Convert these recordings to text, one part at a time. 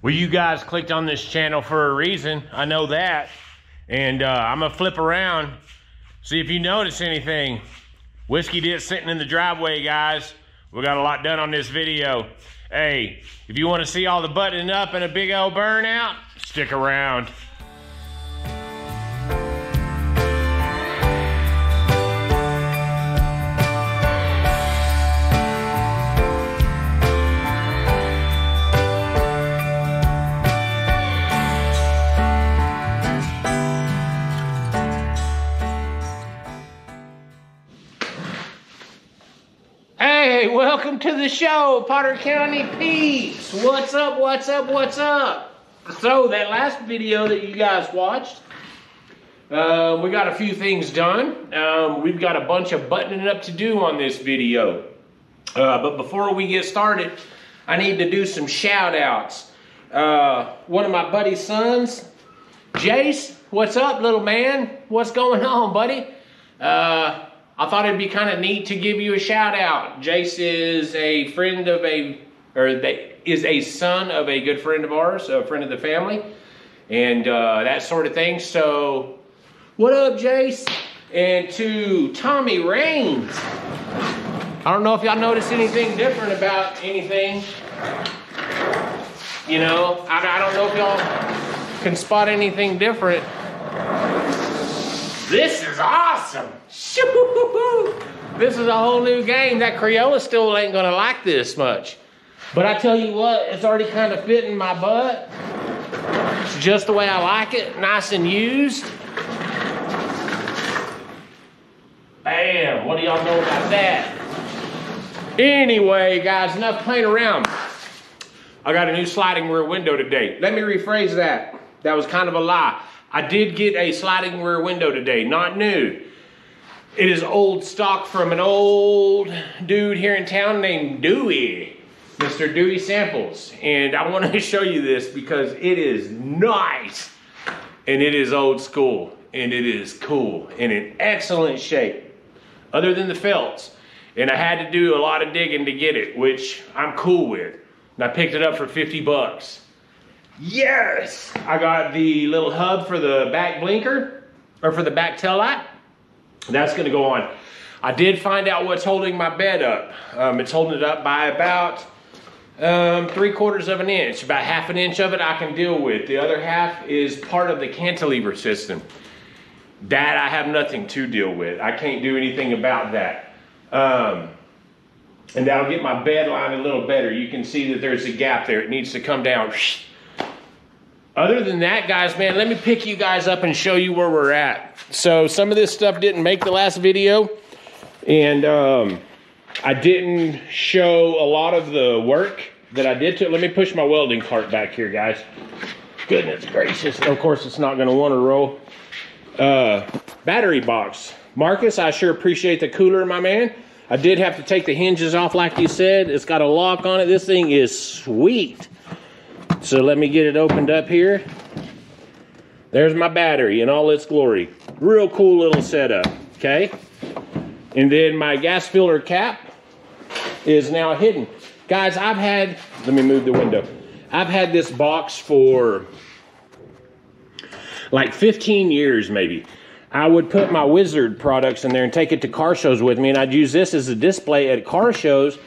Well, you guys clicked on this channel for a reason. I know that. And I'm gonna flip around, see if you notice anything. Whiskey ditch sitting in the driveway, guys. We got a lot done on this video. Hey, if you want to see all the buttoning up and a big old burnout, stick around. Hey, welcome to the show, Potter County peeps. What's up, what's up, what's up? So, that last video that you guys watched, we got a few things done. We've got a bunch of buttoning up to do on this video. But before we get started, I need to do some shout outs. One of my buddy's sons, Jace, what's up, little man? What's going on, buddy? I thought it'd be kind of neat to give you a shout out. Jace is a friend of is a son of a good friend of ours, a friend of the family, and that sort of thing. So, what up, Jace? And to Tommy Raines. I don't know if y'all noticed anything different about anything. You know, I don't know if y'all can spot anything different. This is awesome. This is a whole new game. That Crayola still ain't gonna like this much. But I tell you what, it's already kind of fitting my butt. It's just the way I like it, nice and used. Bam, what do y'all know about that? Anyway, guys, enough playing around. I got a new sliding rear window today. Let me rephrase that. That was kind of a lie. I did get a sliding rear window today, not new. It is old stock from an old dude here in town named Dewey, Mr. Dewey Samples. And I want to show you this because it is nice and it is old school and it is cool and in excellent shape, other than the felts. And I had to do a lot of digging to get it, which I'm cool with. And I picked it up for 50 bucks. Yes! I got the little hub for the back blinker, or for the back tail light. That's gonna go on. I did find out what's holding my bed up. It's holding it up by about 3/4 of an inch. About 1/2 inch of it I can deal with. The other half is part of the cantilever system. That I have nothing to deal with. I can't do anything about that. And that'll get my bed line a little better. You can see that there's a gap there. It needs to come down. Other than that, guys, man, let me pick you guys up and show you where we're at. So some of this stuff didn't make the last video, and I didn't show a lot of the work that I did to it. Let me push my welding cart back here, guys. Goodness gracious. Of course, it's not going to want to roll. Battery box. Marcus, I sure appreciate the cooler, my man. I did have to take the hinges off like you said. It's got a lock on it. This thing is sweet. So let me get it opened up here. There's my battery in all its glory. Real cool little setup, okay? And then my gas filter cap is now hidden. Guys, let me move the window. I've had this box for like 15 years maybe. I would put my Wizard products in there and take it to car shows with me, and I'd use this as a display at car shows,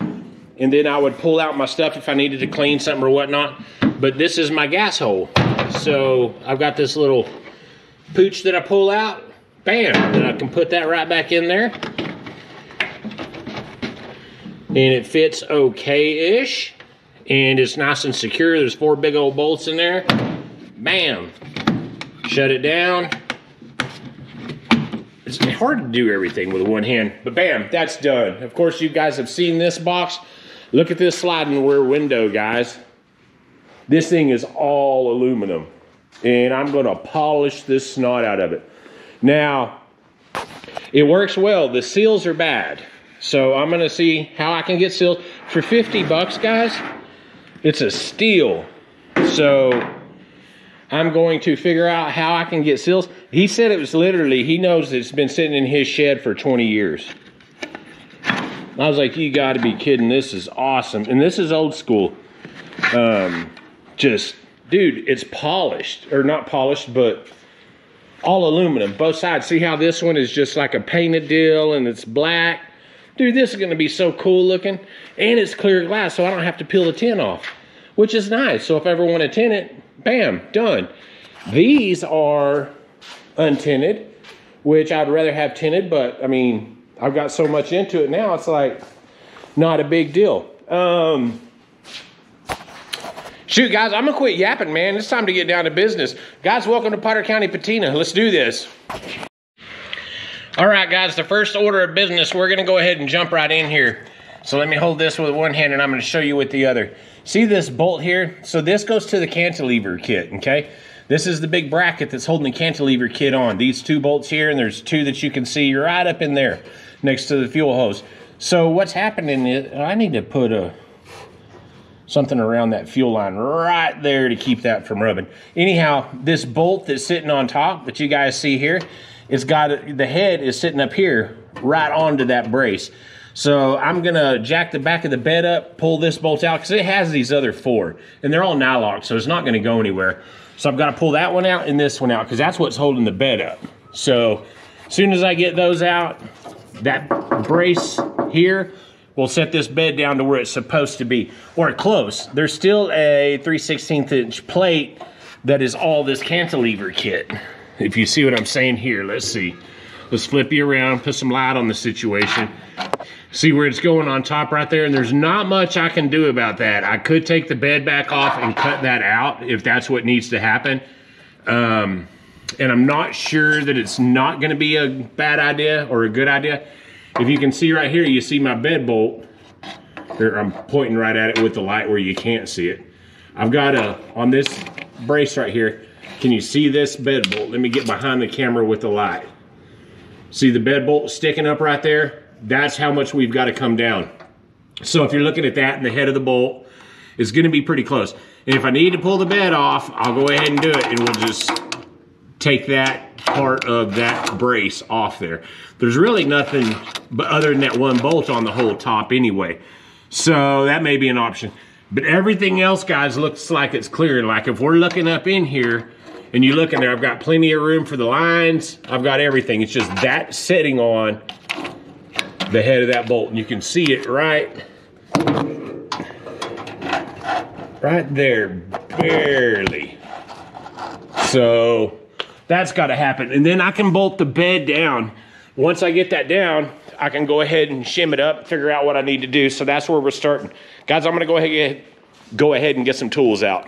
and then I would pull out my stuff if I needed to clean something or whatnot. But this is my gas hole. So I've got this little pooch that I pull out. Bam! And I can put that right back in there. And it fits okay-ish. And it's nice and secure. There's 4 big old bolts in there. Bam! Shut it down. It's hard to do everything with one hand. But bam! That's done. Of course, you guys have seen this box. Look at this sliding rear window, guys. This thing is all aluminum, and I'm gonna polish this snot out of it. Now, it works well. The seals are bad, so I'm gonna see how I can get seals. For 50 bucks, guys, it's a steal. So I'm going to figure out how I can get seals. He said it was literally, he knows it's been sitting in his shed for 20 years. I was like, you gotta be kidding, this is awesome. And this is old school. Just dude, it's polished, or not polished, but all aluminum, both sides. See how this one is just like a painted deal and it's black? Dude, this is gonna be so cool looking. And it's clear glass, so I don't have to peel the tin off, which is nice. So if I ever want to tint it, bam, done. These are untinted, which I'd rather have tinted, but I mean, I've got so much into it now, it's like not a big deal. Shoot, guys, I'm gonna quit yapping, man. It's time to get down to business. Guys, welcome to Potter County Patina. Let's do this. All right, guys, the first order of business, we're gonna go ahead and jump right in here. So let me hold this with one hand and I'm gonna show you with the other. See this bolt here? So this goes to the cantilever kit, okay? This is the big bracket that's holding the cantilever kit on. These two bolts here, and there's two that you can see right up in there next to the fuel hose. So what's happening is, I need to put something around that fuel line right there to keep that from rubbing. Anyhow, this bolt that's sitting on top that you guys see here, it's got, the head is sitting up here right onto that brace. So I'm gonna jack the back of the bed up, pull this bolt out, because it has these other four, and they're all nylock, so it's not gonna go anywhere. So I've got to pull that one out and this one out, because that's what's holding the bed up. So as soon as I get those out, that brace here will set this bed down to where it's supposed to be, or close. There's still a 3/16 inch plate that is all this cantilever kit. If you see what I'm saying here, let's see. Let's flip you around, put some light on the situation. See where it's going on top right there, and there's not much I can do about that. I could take the bed back off and cut that out if that's what needs to happen. And I'm not sure that it's not gonna be a bad idea or a good idea. If you can see right here, you see my bed bolt. There, I'm pointing right at it with the light where you can't see it. I've got on this brace right here, can you see this bed bolt? Let me get behind the camera with the light. See the bed bolt sticking up right there? That's how much we've got to come down. So if you're looking at that and the head of the bolt, it's gonna be pretty close. And if I need to pull the bed off, I'll go ahead and do it, and we'll just take that part of that brace off there. There's really nothing but other than that one bolt on the whole top anyway. So that may be an option. But everything else, guys, looks like it's clear. Like if we're looking up in here and you look in there, I've got plenty of room for the lines. I've got everything. It's just that sitting on the head of that bolt, and you can see it right there, barely. So that's got to happen. And then I can bolt the bed down. Once I get that down, I can go ahead and shim it up, figure out what I need to do. So that's where we're starting. Guys, I'm gonna go ahead and get some tools out.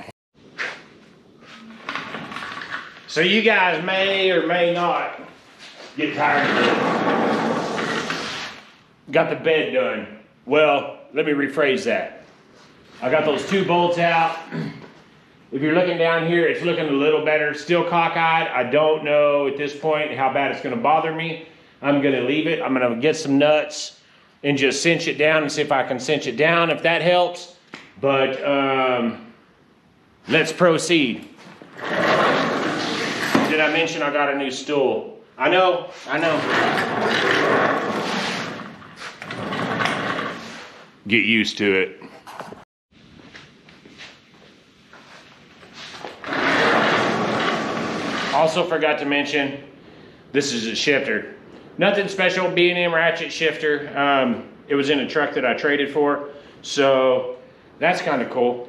So you guys may or may not get tired of it. Got the bed done. Well, let me rephrase that. I got those two bolts out. If you're looking down here, it's looking a little better. Still cockeyed. I don't know at this point how bad it's gonna bother me. I'm gonna leave it. I'm gonna get some nuts and just cinch it down and see if I can cinch it down, if that helps. But let's proceed. Did I mention I got a new stool? I know. Get used to it. Also forgot to mention, this is a shifter. Nothing special, B&M ratchet shifter. It was in a truck that I traded for, so that's kind of cool.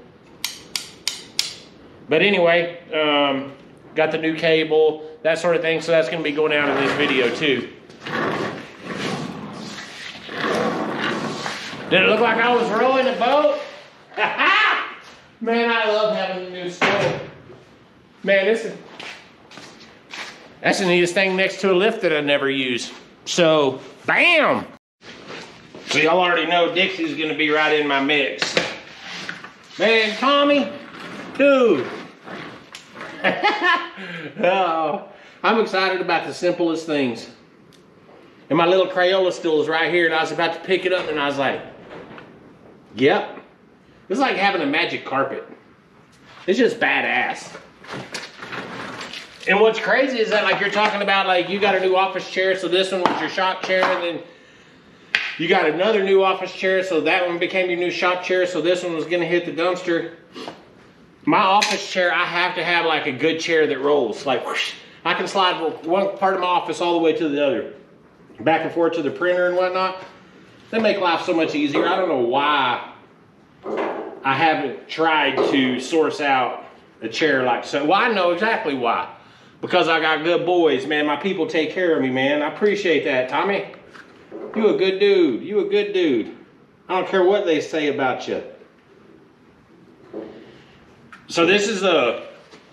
But anyway, got the new cable, that sort of thing, so that's gonna be going out in this video too. Did it look like I was rowing a boat? Man, I love having a new stove. Man, that's the neatest thing next to a lift that I never use. So, bam! So y'all already know Dixie's gonna be right in my mix. Man, Tommy, dude. Oh, I'm excited about the simplest things. And my little Crayola stool is right here, and I was about to pick it up, and I was like, yep. It's like having a magic carpet. It's just badass. And what's crazy is that, like, you're talking about, like, you got a new office chair, so this one was your shop chair, and then you got another new office chair, so that one became your new shop chair, so this one was gonna hit the dumpster. My office chair, I have to have like a good chair that rolls. Like, whoosh, I can slide one part of my office all the way to the other. Back and forth to the printer and whatnot. They make life so much easier. I don't know why I haven't tried to source out a chair like so. Well, I know exactly why. Because I got good boys, man. My people take care of me, man. I appreciate that, Tommy. You a good dude. You a good dude. I don't care what they say about you. So this is a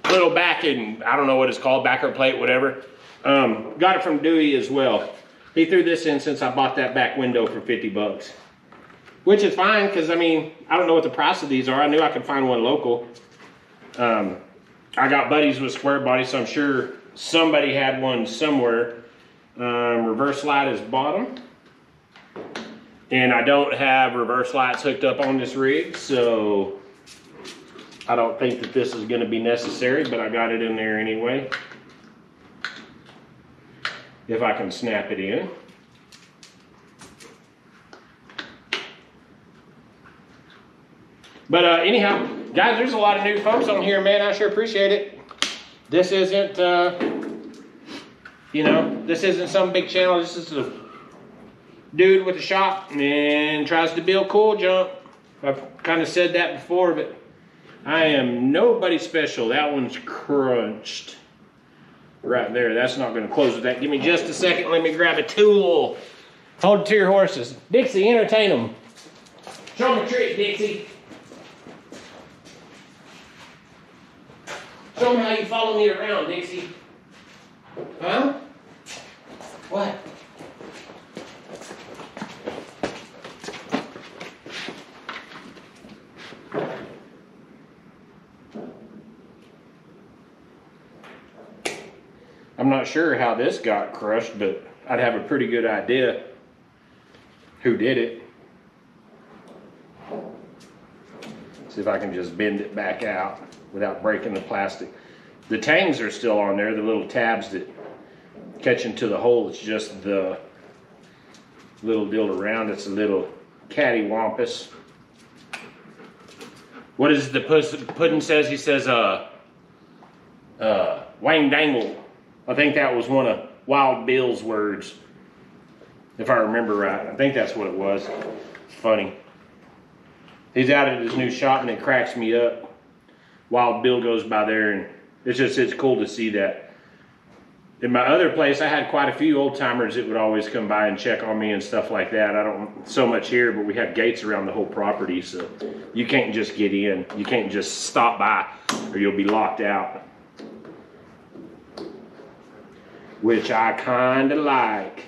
little backing, I don't know what it's called, backer plate, whatever. Got it from Dewey as well. He threw this in since I bought that back window for 50 bucks. Which is fine, because I mean, I don't know what the price of these are. I knew I could find one local. I got buddies with square body, so I'm sure somebody had one somewhere. Reverse light is bottom. And I don't have reverse lights hooked up on this rig, so I don't think that this is going to be necessary, but I got it in there anyway. If I can snap it in. But anyhow, guys, there's a lot of new folks on here, man. I sure appreciate it. This isn't, you know, this isn't some big channel. This is a dude with a shop and tries to build cool junk. I've kind of said that before, but I am nobody special. That one's crunched. Right there, that's not gonna close with that. Give me just a second, let me grab a tool. Hold it to your horses. Dixie, entertain them. Show them a trick, Dixie. Show them how you follow me around, Dixie. Huh? What? I'm not sure how this got crushed, but I'd have a pretty good idea who did it. See if I can just bend it back out without breaking the plastic. The tangs are still on there, the little tabs that catch into the hole. It's just the little deal around. It's a little cattywampus. What is the pudding says? He says, Wang Dangle. I think that was one of Wild Bill's words, if I remember right. I think that's what it was. It's funny. He's out at his new shop and it cracks me up. Wild Bill goes by there and it's cool to see that. In my other place, I had quite a few old timers that would always come by and check on me and stuff like that. I don't so much here, but we have gates around the whole property, so you can't just get in. You can't just stop by or you'll be locked out. Which I kind of like.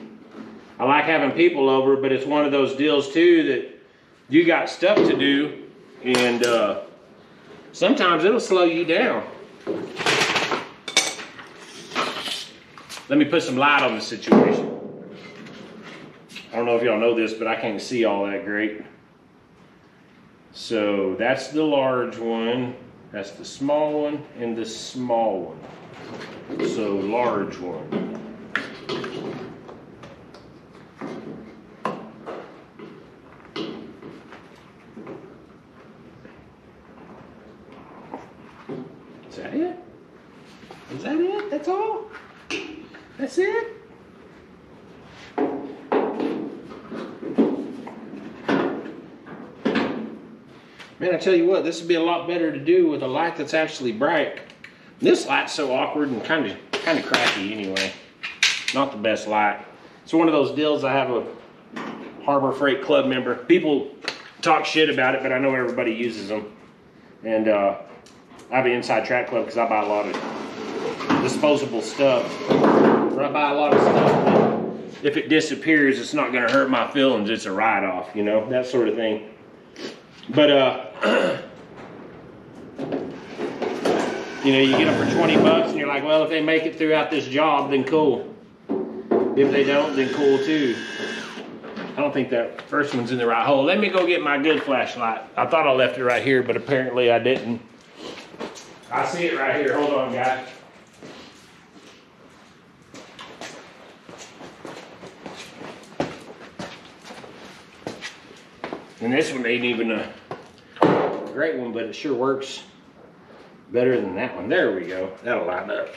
I like having people over, but it's one of those deals too that you got stuff to do, and sometimes it'll slow you down. Let me put some light on the situation. I don't know if y'all know this, but I can't see all that great. So that's the large one, that's the small one, and the small one. So large one. Is that it? Is that it? That's all? That's it? Man, I tell you what, this would be a lot better to do with a light that's actually bright. This light's so awkward and kind of crappy anyway. Not the best light. It's one of those deals. I have a Harbor Freight Club member. People talk shit about it, but I know everybody uses them. And I have an inside track club because I buy a lot of disposable stuff. Or I buy a lot of stuff that if it disappears, it's not going to hurt my feelings. It's a write-off, you know, that sort of thing. But you know, you get them for 20 bucks and you're like, well, if they make it throughout this job, then cool. If they don't, then cool too. I don't think that first one's in the right hole. Let me go get my good flashlight. I thought I left it right here, but apparently I didn't. I see it right here. Hold on, guys. And this one ain't even a great one, but it sure works Better than that one. There we go. That'll line up.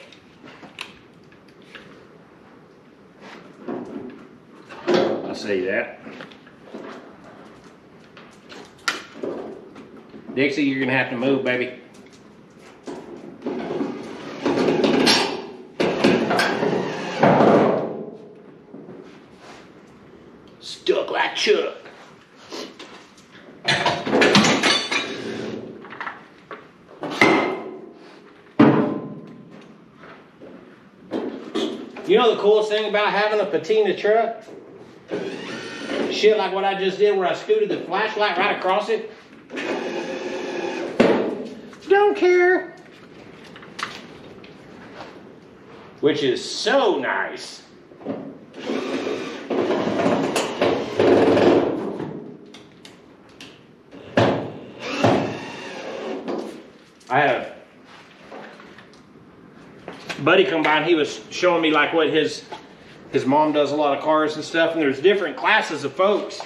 I'll say that. Dixie, you're gonna have to move, baby. Stuck like Chuck. You know the coolest thing about having a patina truck? Shit like what I just did where I scooted the flashlight right across it. Don't care. Which is so nice. I had a buddy come by and he was showing me like what his mom does a lot of cars and stuff, and there's different classes of folks.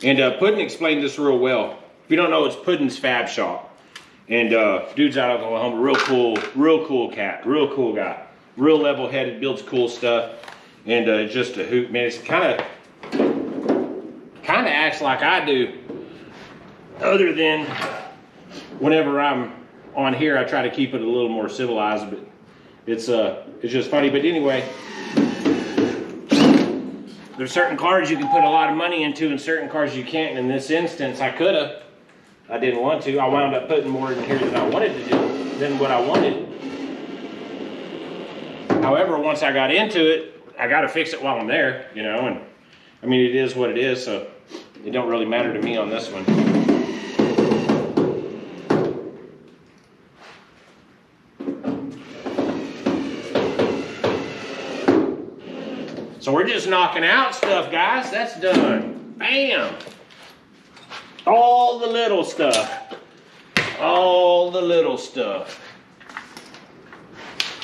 And Puddin explained this real well. If you don't know, it's Puddin's Fab Shop. And dude's out of Oklahoma, real cool cat, real cool guy. Real level-headed, builds cool stuff. And just a hoot, man. It's kind of acts like I do. Other than whenever I'm on here, I try to keep it a little more civilized, but it's just funny. But anyway, there's certain cars you can put a lot of money into and certain cars you can't. And in this instance, I could have. I didn't want to. I wound up putting more in here than I wanted to do, than what I wanted. However, once I got into it, I got to fix it while I'm there, you know. And I mean, it is what it is, so it don't really matter to me on this one. So we're just knocking out stuff, guys. That's done. Bam. All the little stuff. All the little stuff.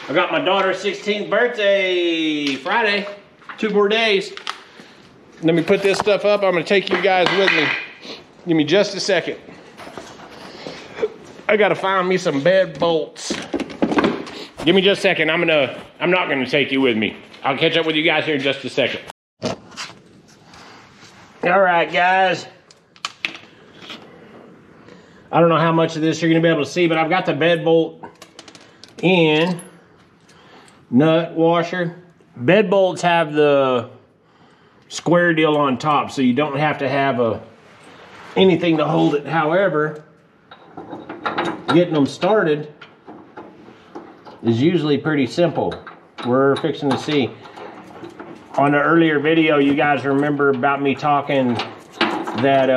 I got my daughter's 16th birthday Friday. 2 more days. Let me put this stuff up. I'm going to take you guys with me. Give me just a second. I got to find me some bed bolts. Give me just a second. I'm not going to take you with me. I'll catch up with you guys here in just a second. All right, guys. I don't know how much of this you're going to be able to see, but I've got the bed bolt in. Nut washer. Bed bolts have the square deal on top, so you don't have to have anything to hold it. However, getting them started is usually pretty simple. We're fixing to see. On the earlier video, you guys remember about me talking that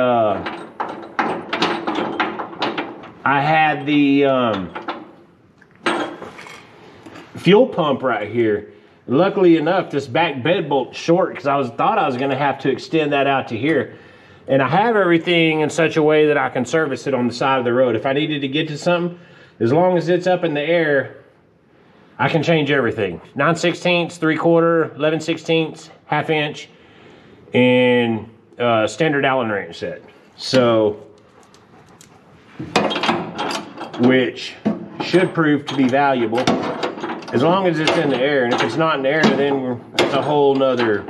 I had the fuel pump right here. Luckily enough, this back bed bolt's short because I thought I was going to have to extend that out to here. And I have everything in such a way that I can service it on the side of the road. If I needed to get to something, as long as it's up in the air, I can change everything. 9/16, 3/4, 11/16, 1/2 inch, and standard Allen wrench set. So, which should prove to be valuable as long as it's in the air. And if it's not in the air, then it's a whole nother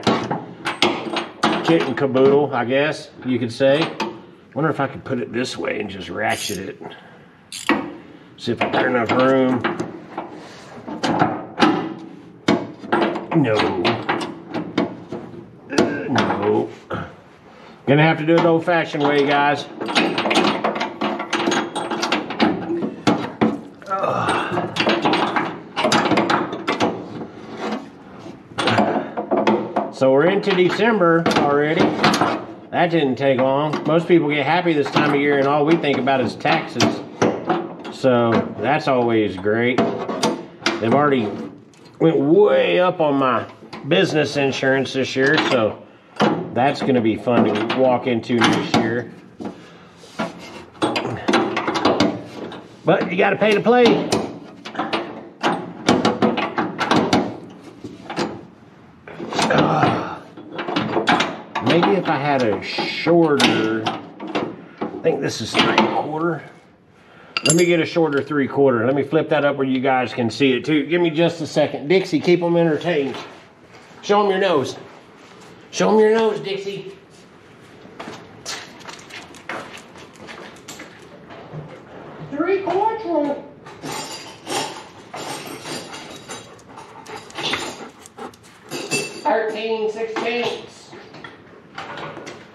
kit and caboodle, I guess you could say. Wonder if I could put it this way and just ratchet it. See if I got enough room. No. No. Gonna have to do it the old-fashioned way, guys. So we're into December already. That didn't take long. Most people get happy this time of year and all we think about is taxes. So that's always great. They've already went way up on my business insurance this year, so that's going to be fun to walk into next year. But you got to pay to play. Maybe if I had a shorter, I think this is 3/4. Let me get a shorter 3/4. Let me flip that up where you guys can see it too. Give me just a second. Dixie, keep them entertained. Show them your nose. Show them your nose, Dixie. Three-quarter. $13.16.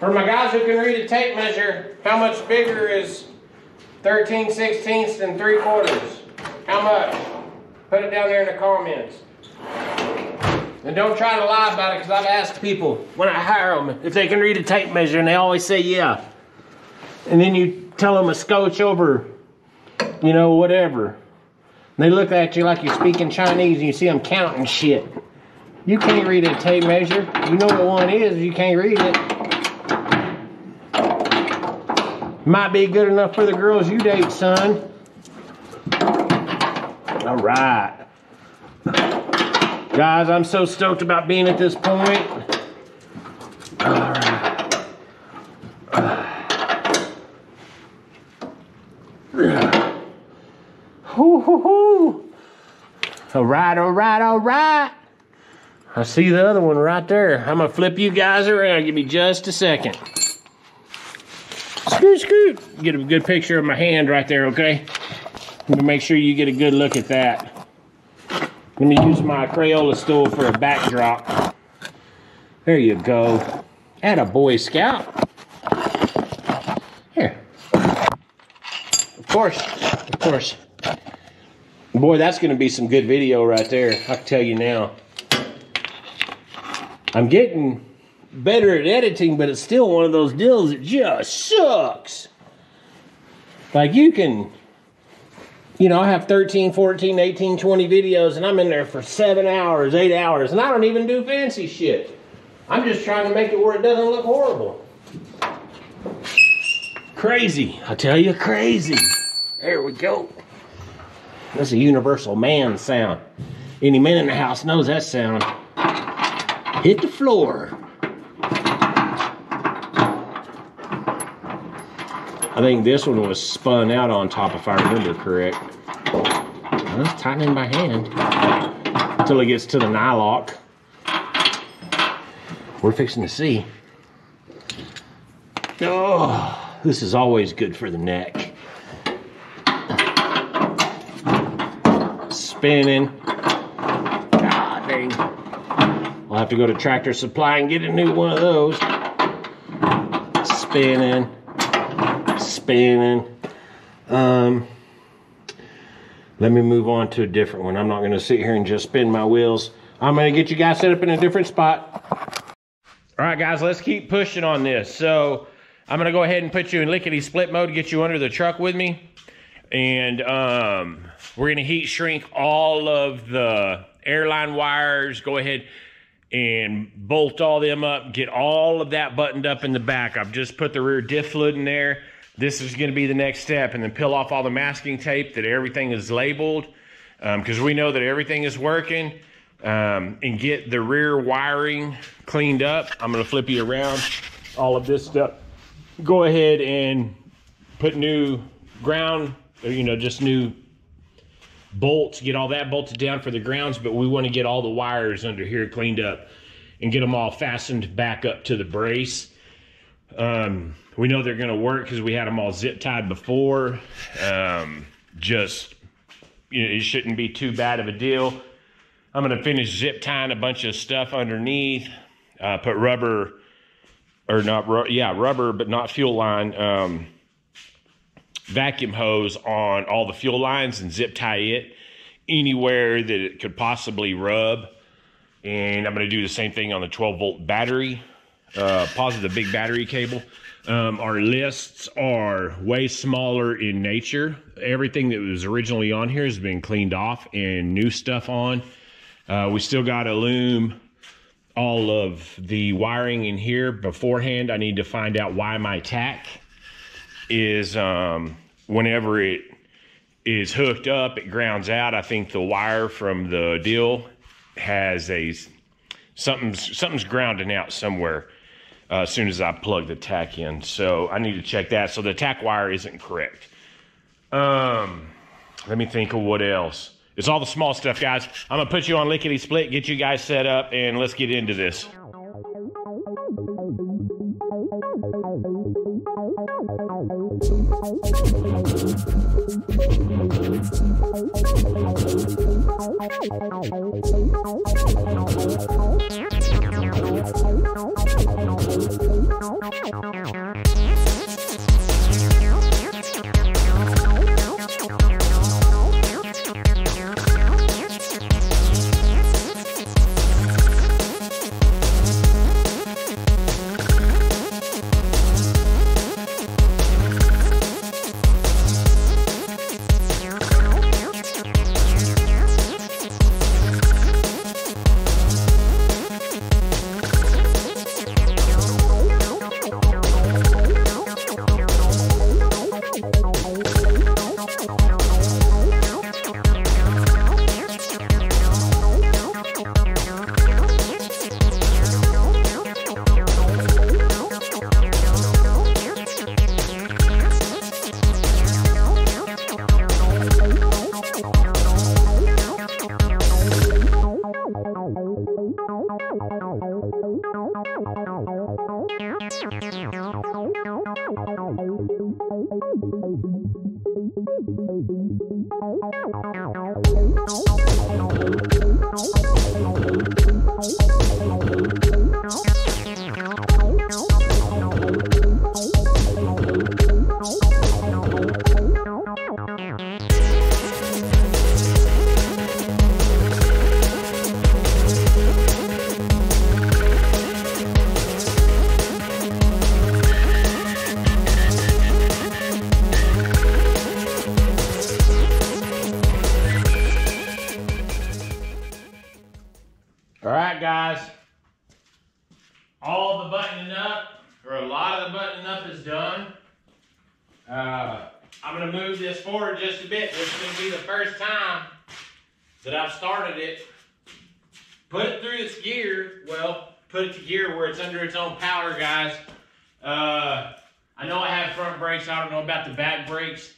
For my guys who can read a tape measure, how much bigger is 13/16 than 3/4? How much? Put it down there in the comments. And don't try to lie about it, because I've asked people when I hire them if they can read a tape measure, and they always say yeah. And then you tell them a scotch over, you know, whatever. And they look at you like you're speaking Chinese, and you see them counting shit. You can't read a tape measure. You know what one is, you can't read it. Might be good enough for the girls you date, son. All right. Guys, I'm so stoked about being at this point. All right. All right, all right, all right. I see the other one right there. I'm gonna flip you guys around. Give me just a second. Scoot, scoot. Get a good picture of my hand right there, okay? Let me make sure you get a good look at that. Let me use my Crayola stool for a backdrop. There you go. Atta Boy Scout. Here. Of course, of course. Boy, that's gonna be some good video right there. I can tell you now. I'm getting better at editing, but it's still one of those deals that just sucks. Like you can, you know, I have 13, 14, 18, 20 videos, and I'm in there for 7 hours, 8 hours, and I don't even do fancy shit. I'm just trying to make it where it doesn't look horrible. Crazy, I tell you, crazy. There we go. That's a universal man sound. Any man in the house knows that sound. Hit the floor. I think this one was spun out on top, if I remember correct. Well, it's tightening my hand until it gets to the nylock. We're fixing to see. Oh, this is always good for the neck. Spinning. God dang. I'll have to go to Tractor Supply and get a new one of those. Spinning. Spinning. Let me move on to a different one. I'm not going to sit here and just spin my wheels. I'm going to get you guys set up in a different spot. All right, guys, let's keep pushing on this. So I'm going to go ahead and put you in lickety split mode, get you under the truck with me. And we're going to heat shrink all of the airline wires. Go ahead and bolt all them up. Get all of that buttoned up in the back. I've just put the rear diff fluid in there. This is going to be the next step, and then peel off all the masking tape that everything is labeled, because we know that everything is working, and get the rear wiring cleaned up. I'm going to flip you around, all of this stuff. Go ahead and put new ground, you know, just new bolts, get all that bolted down for the grounds, but we want to get all the wires under here cleaned up and get them all fastened back up to the brace. We know they're going to work because we had them all zip tied before. Just, you know, it shouldn't be too bad of a deal. I'm going to finish zip tying a bunch of stuff underneath. Put rubber, or not, rubber, but not fuel line, vacuum hose on all the fuel lines and zip tie it anywhere that it could possibly rub. And I'm going to do the same thing on the 12-volt battery. Positive the big battery cable. Our lists are way smaller in nature. Everything that was originally on here has been cleaned off and new stuff on. We still got to loom all of the wiring in here beforehand. I need to find out why my tack is, whenever it is hooked up, it grounds out. I think the wire from the deal has something's grounding out somewhere. As soon as I plug the tack in. So I need to check that. So the tack wire isn't correct. Let me think of what else. It's all the small stuff, guys. I'm gonna put you on lickety split, get you guys set up, and let's get into this. All right, guys, all the buttoning up, or a lot of the buttoning up is done. I'm gonna move this forward just a bit. This is gonna be the first time that I've started it. Put it through its gear, well, put it to gear where it's under its own power, guys. I know I have front brakes, I don't know about the back brakes.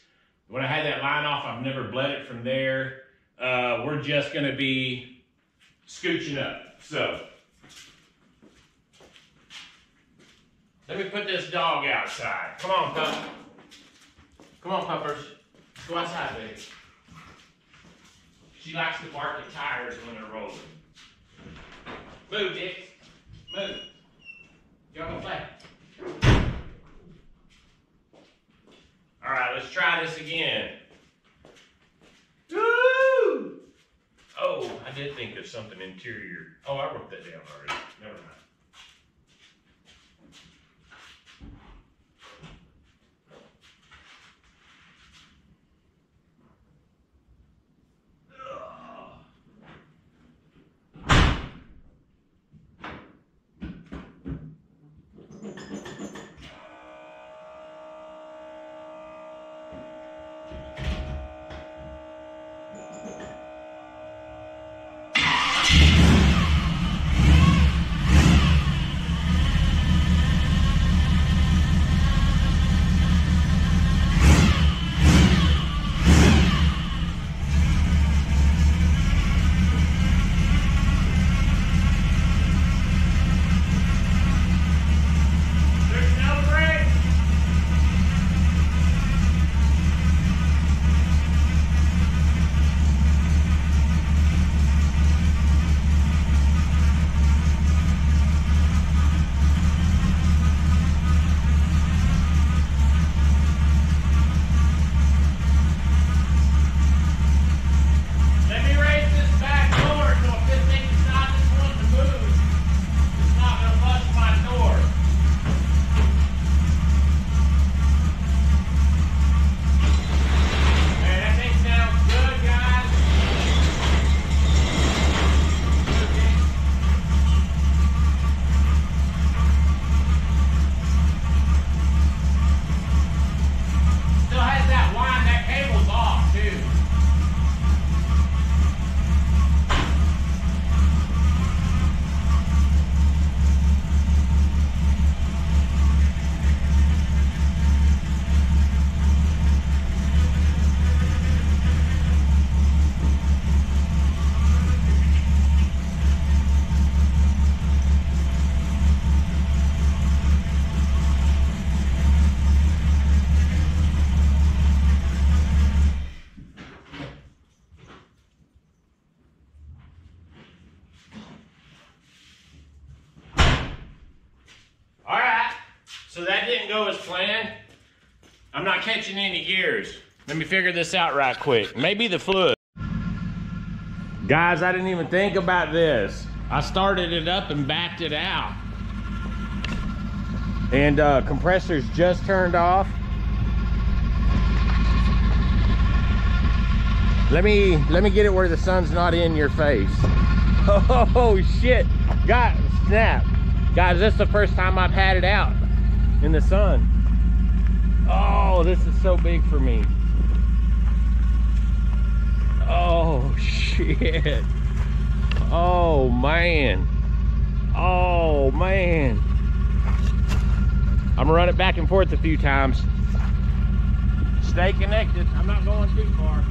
When I had that line off, I've never bled it from there. We're just gonna be scooching up. So let me put this dog outside. Come on, pup. Come on, puppers. Go outside, baby. She likes to bark at tires when they're rolling. Move, Dick. Move. Y'all gonna play. All right, let's try this again. Woo! Oh, I did think of something interior. Oh, I wrote that down already. Never mind. catching any gears. Let me figure this out right quick. Maybe the fluid. Guys, I didn't even think about this. I started it up and backed it out. And compressor's just turned off. Let me get it where the sun's not in your face. Oh shit. God, snap. Guys, this is the first time I've had it out in the sun. Oh, this is so big for me. Oh shit. Oh man. Oh man. I'm gonna run it back and forth a few times. Stay connected. I'm not going too far.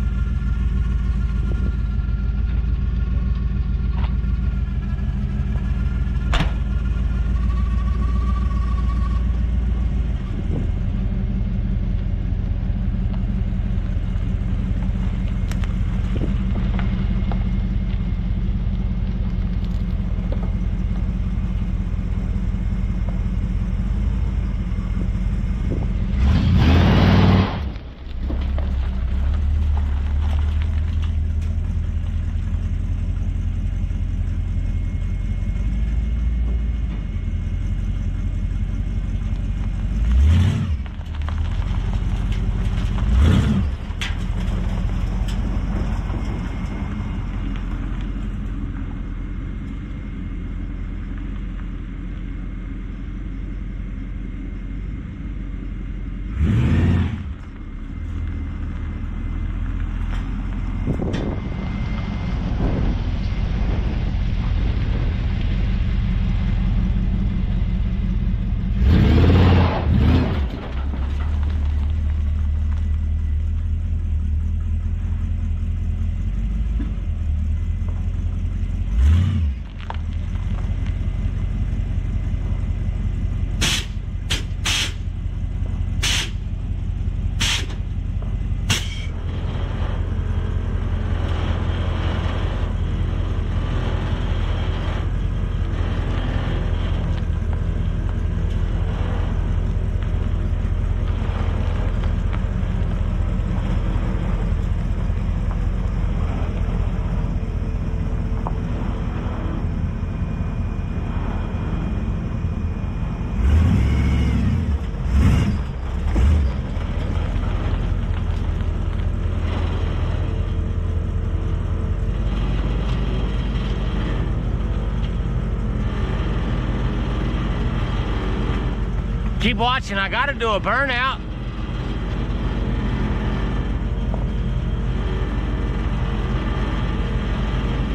Keep watching, I gotta do a burnout.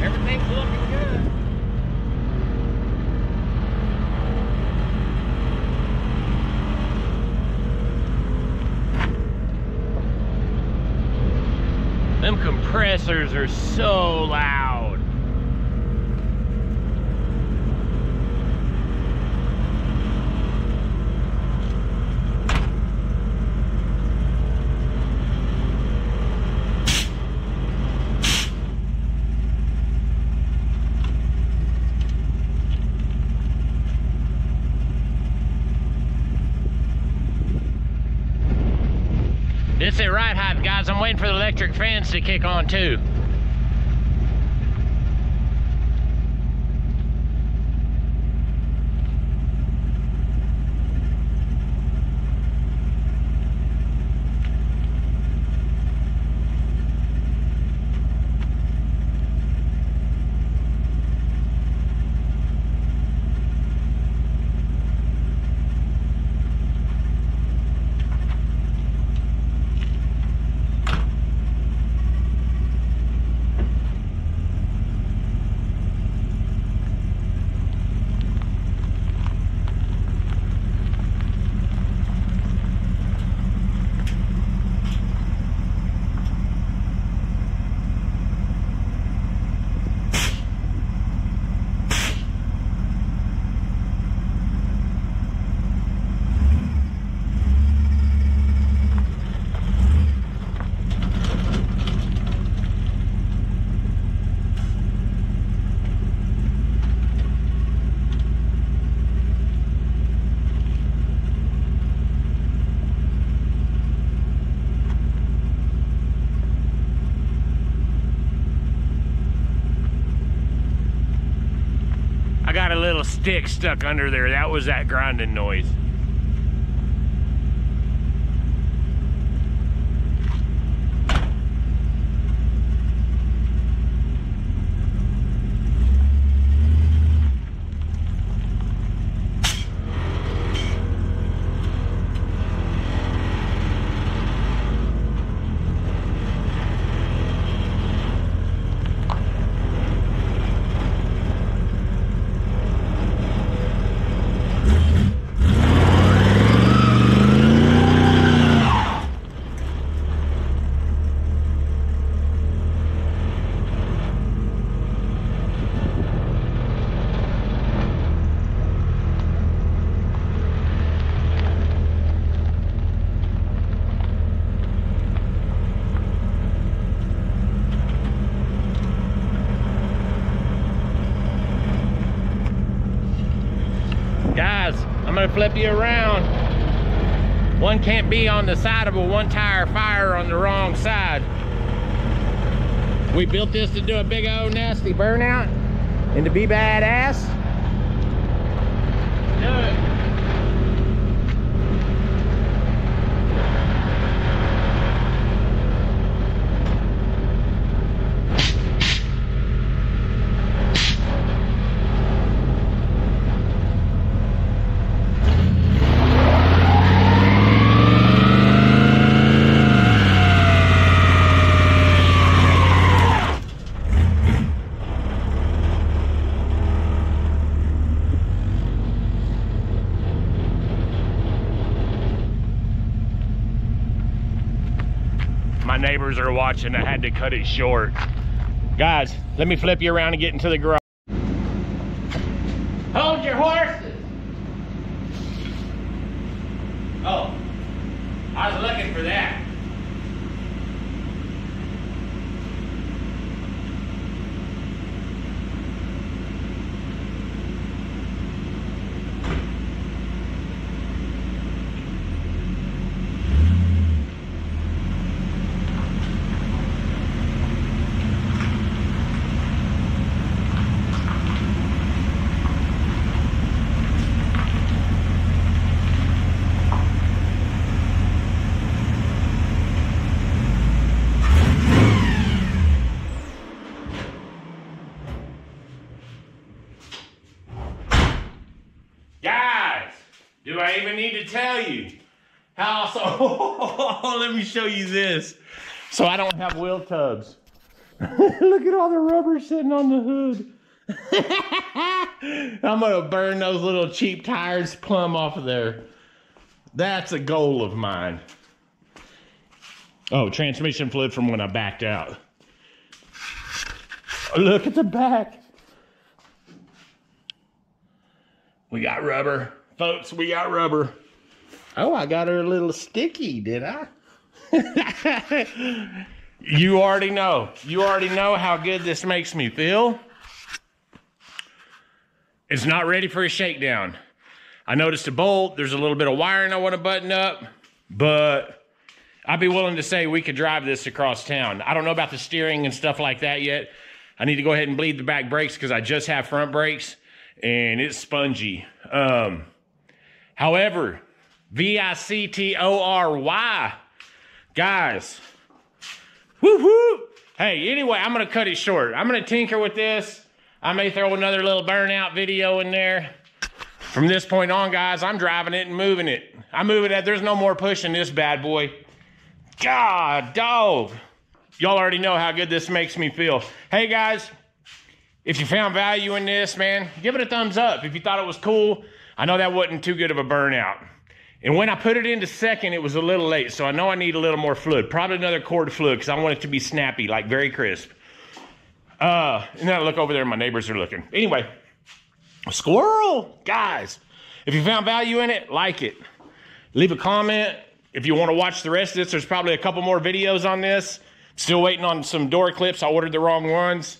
Everything's looking good. Them compressors are so loud. It's at right height, guys. I'm waiting for the electric fans to kick on too. got a little stick stuck under there. That was that grinding noise. Guys, I'm gonna flip you around. One can't be on the side of a one tire fire on the wrong side. We built this to do a big old nasty burnout and to be badass. Do it. My neighbors are watching. I had to cut it short. Guys, let me flip you around and get into the garage. Hold your horses. Oh, I was looking for that. Guys, do I even need to tell you how so let me show you this. So I don't have wheel tubs. Look at all the rubber sitting on the hood. I'm gonna burn those little cheap tires plumb off of there. That's a goal of mine. Oh, transmission fluid from when I backed out. Look at the back. We got rubber. Folks, we got rubber. Oh, I got her a little sticky, did I? You already know. You already know how good this makes me feel. It's not ready for a shakedown. I noticed a bolt. There's a little bit of wiring I want to button up, but I'd be willing to say we could drive this across town. I don't know about the steering and stuff like that yet. I need to go ahead and bleed the back brakes because I just have front brakes and it's spongy. However, V-I-C-T-O-R-Y, guys, woo-hoo. Hey, anyway, I'm gonna cut it short. I'm gonna tinker with this. I may throw another little burnout video in there. From this point on, guys, I'm driving it and moving it. I'm moving it. There's no more pushing this bad boy. God, dog. Y'all already know how good this makes me feel. Hey, guys, if you found value in this, man, give it a thumbs up. If you thought it was cool, I know that wasn't too good of a burnout. And when I put it into second, it was a little late, so I know I need a little more fluid. Probably another quart of fluid, because I want it to be snappy, like very crisp. And then I look over there and my neighbors are looking. Anyway, squirrel, guys, if you found value in it, like it. Leave a comment. If you want to watch the rest of this, there's probably a couple more videos on this. Still waiting on some door clips. I ordered the wrong ones.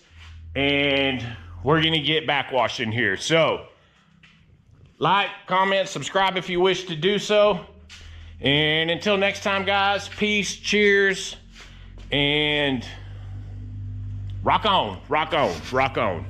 And we're going to get backwash in here. So, like, comment, subscribe if you wish to do so. And until next time, guys, peace, cheers, and rock on, rock on, rock on.